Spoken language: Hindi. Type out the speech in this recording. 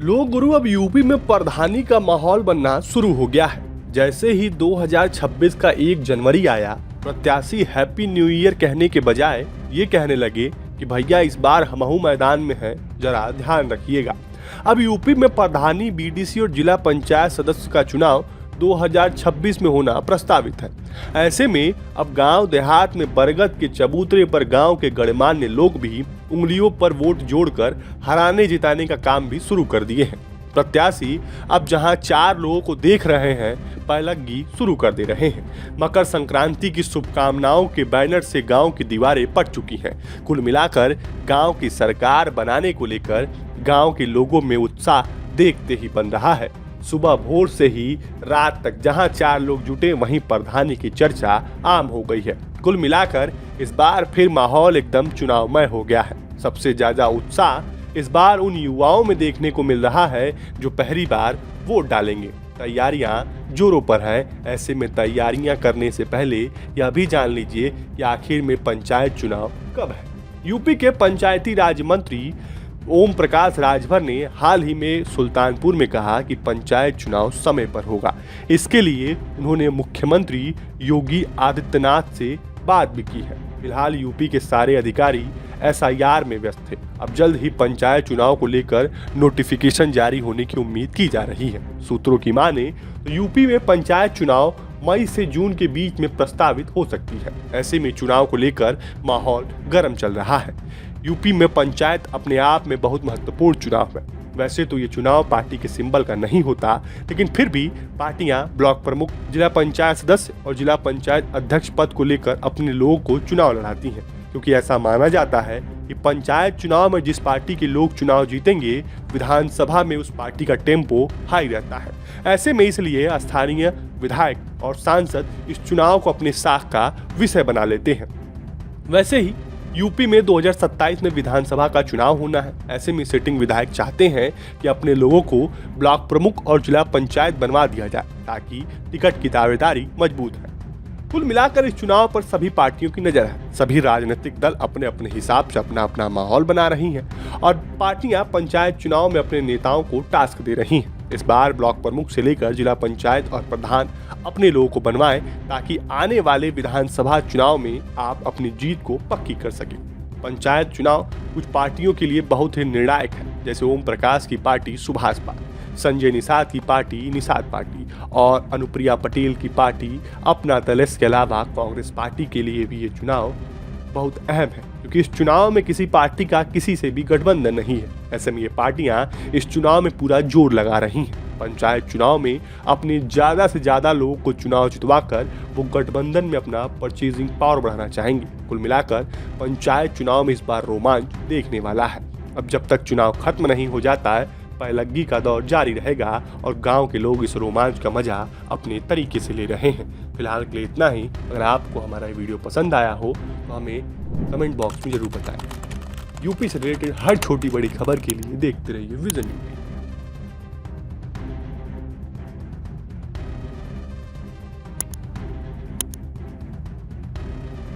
लोक गुरु अब यूपी में प्रधानी का माहौल बनना शुरू हो गया है। जैसे ही 2026 का 1 जनवरी आया, प्रत्याशी हैप्पी न्यू ईयर कहने के बजाय ये कहने लगे कि भैया इस बार हमहू मैदान में हैं, जरा ध्यान रखिएगा। अब यूपी में प्रधानी, बीडीसी और जिला पंचायत सदस्य का चुनाव 2026 में होना प्रस्तावित है। ऐसे में अब गांव देहात में बरगद के चबूतरे पर गांव के गणमान्य लोग भी उंगलियों पर वोट जोड़कर हराने जिताने का काम भी शुरू कर दिए हैं। प्रत्याशी अब जहां 4 लोगों को देख रहे हैं, पैलगी शुरू कर दे रहे हैं। मकर संक्रांति की शुभकामनाओं के बैनर से गांव की दीवारें पट चुकी हैं। कुल मिलाकर गांव की सरकार बनाने को लेकर गांव के लोगों में उत्साह देखते ही बन रहा है। सुबह भोर से ही रात तक जहां 4 लोग जुटे, वहीं प्रधानी की चर्चा आम हो गई है। कुल मिलाकर इस बार फिर माहौल एकदम चुनावमय हो गया है। सबसे ज्यादा उत्साह इस बार उन युवाओं में देखने को मिल रहा है जो पहली बार वोट डालेंगे। तैयारियां जोरों पर हैं। ऐसे में तैयारियां करने से पहले यह भी जान लीजिए कि आखिर में पंचायत चुनाव कब है। यूपी के पंचायती राज मंत्री ओम प्रकाश राजभर ने हाल ही में सुल्तानपुर में कहा कि पंचायत चुनाव समय पर होगा। इसके लिए उन्होंने मुख्यमंत्री योगी आदित्यनाथ से बात भी की है। फिलहाल यूपी के सारे अधिकारी SIR में व्यस्त थे। अब जल्द ही पंचायत चुनाव को लेकर नोटिफिकेशन जारी होने की उम्मीद की जा रही है। सूत्रों की माने तो यूपी में पंचायत चुनाव मई से जून के बीच में प्रस्तावित हो सकती है। ऐसे में चुनाव को लेकर माहौल गर्म चल रहा है। यूपी में पंचायत अपने आप में बहुत महत्वपूर्ण चुनाव है। वैसे तो ये चुनाव पार्टी के सिंबल का नहीं होता, लेकिन फिर भी पार्टियां ब्लॉक प्रमुख, जिला पंचायत सदस्य और जिला पंचायत अध्यक्ष पद को लेकर अपने लोगों को चुनाव लड़ाती हैं, क्योंकि ऐसा माना जाता है कि पंचायत चुनाव में जिस पार्टी के लोग चुनाव जीतेंगे, विधानसभा में उस पार्टी का टेम्पो हाई रहता है। ऐसे में इसलिए स्थानीय विधायक और सांसद इस चुनाव को अपने साख का विषय बना लेते हैं। वैसे ही यूपी में 2027 में विधानसभा का चुनाव होना है। ऐसे में सिटिंग विधायक चाहते हैं कि अपने लोगों को ब्लॉक प्रमुख और जिला पंचायत बनवा दिया जाए, ताकि टिकट की दावेदारी मजबूत है। कुल मिलाकर इस चुनाव पर सभी पार्टियों की नजर है। सभी राजनीतिक दल अपने अपने हिसाब से अपना अपना माहौल बना रही हैं और पार्टियां पंचायत चुनाव में अपने नेताओं को टास्क दे रही हैं। इस बार ब्लॉक प्रमुख से लेकर जिला पंचायत और प्रधान अपने लोगों को बनवाएं, ताकि आने वाले विधानसभा चुनाव में आप अपनी जीत को पक्की कर सकें। पंचायत चुनाव कुछ पार्टियों के लिए बहुत ही निर्णायक है, जैसे ओम प्रकाश की पार्टी सुभाष पार्टी, संजय निषाद की पार्टी निषाद पार्टी और अनुप्रिया पटेल की पार्टी अपना दल। के अलावा कांग्रेस पार्टी के लिए भी ये चुनाव बहुत अहम है, क्योंकि इस चुनाव में किसी पार्टी का किसी से भी गठबंधन नहीं है। ऐसे में ये पार्टियां इस चुनाव में पूरा जोर लगा रही हैं। पंचायत चुनाव में अपने ज्यादा से ज्यादा लोगों को चुनाव जितवाकर वो गठबंधन में अपना परचेजिंग पावर बढ़ाना चाहेंगे। कुल मिलाकर पंचायत चुनाव में इस बार रोमांच देखने वाला है। अब जब तक चुनाव खत्म नहीं हो जाता है, पैलगी का दौर जारी रहेगा और गांव के लोग इस रोमांच का मजा अपने तरीके से ले रहे हैं। फिलहाल के लिए इतना ही। अगर आपको हमारा वीडियो पसंद आया हो तो हमें कमेंट बॉक्स में जरूर बताएं। यूपी से रिलेटेड हर छोटी बड़ी खबर के लिए देखते रहिए विजन यूपी।